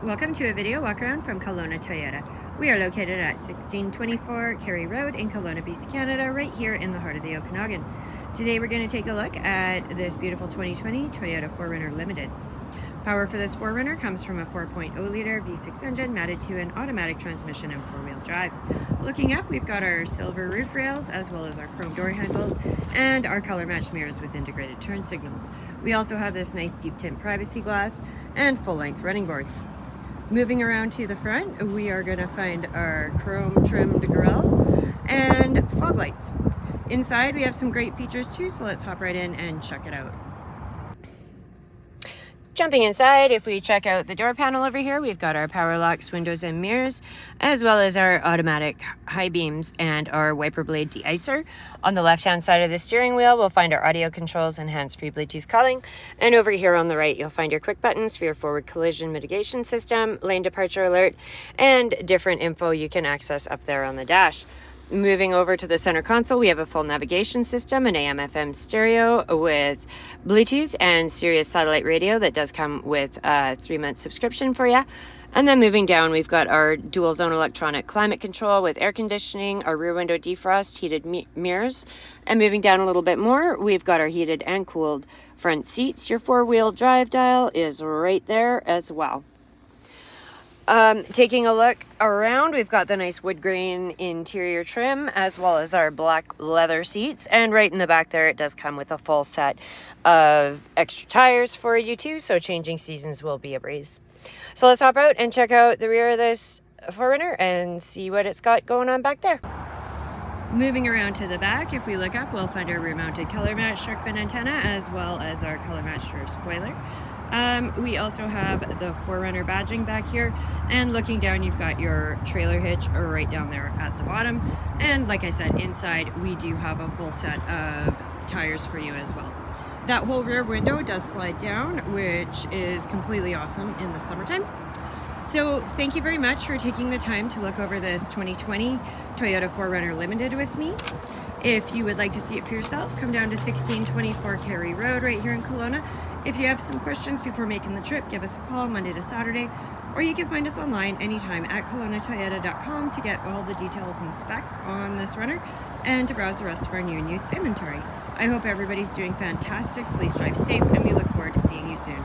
Welcome to a video walk around from Kelowna Toyota. We are located at 1624 Carey Road in Kelowna, BC, Canada, right here in the heart of the Okanagan. Today we're going to take a look at this beautiful 2020 Toyota 4Runner Limited. Power for this 4Runner comes from a 4.0 litre V6 engine mounted to an automatic transmission and four-wheel drive. Looking up, we've got our silver roof rails as well as our chrome door handles and our color matched mirrors with integrated turn signals. We also have this nice deep tint privacy glass and full-length running boards. Moving around to the front, we are going to find our chrome trimmed grille and fog lights. Inside we have some great features too, so let's hop right in and check it out. Jumping inside, if we check out the door panel over here, we've got our power locks, windows and mirrors, as well as our automatic high beams and our wiper blade de-icer. On the left-hand side of the steering wheel, we'll find our audio controls and hands-free Bluetooth calling. And over here on the right, you'll find your quick buttons for your forward collision mitigation system, lane departure alert, and different info you can access up there on the dash. Moving over to the center console, we have a full navigation system, an AM/FM stereo with Bluetooth and Sirius satellite radio that does come with a 3-month subscription for you. And then moving down, we've got our dual zone electronic climate control with air conditioning, our rear window defrost, heated mirrors. And moving down a little bit more, we've got our heated and cooled front seats. Your 4-wheel drive dial is right there as well. Taking a look around, we've got the nice wood grain interior trim as well as our black leather seats, and right in the back there it does come with a full set of extra tires for you too, so changing seasons will be a breeze. So let's hop out and check out the rear of this 4Runner and see what it's got going on back there. Moving around to the back, if we look up, we'll find our rear mounted color matched shark fin antenna as well as our color matched rear spoiler. We also have the 4Runner badging back here, and looking down you've got your trailer hitch right down there at the bottom, and like I said, inside we do have a full set of tires for you as well. That whole rear window does slide down, which is completely awesome in the summertime. So thank you very much for taking the time to look over this 2020 Toyota 4Runner Limited with me. If you would like to see it for yourself, come down to 1624 Carey Road right here in Kelowna. If you have some questions before making the trip, give us a call Monday to Saturday, or you can find us online anytime at KelownaToyota.com to get all the details and specs on this runner and to browse the rest of our new and used inventory. I hope everybody's doing fantastic. Please drive safe, and we look forward to seeing you soon.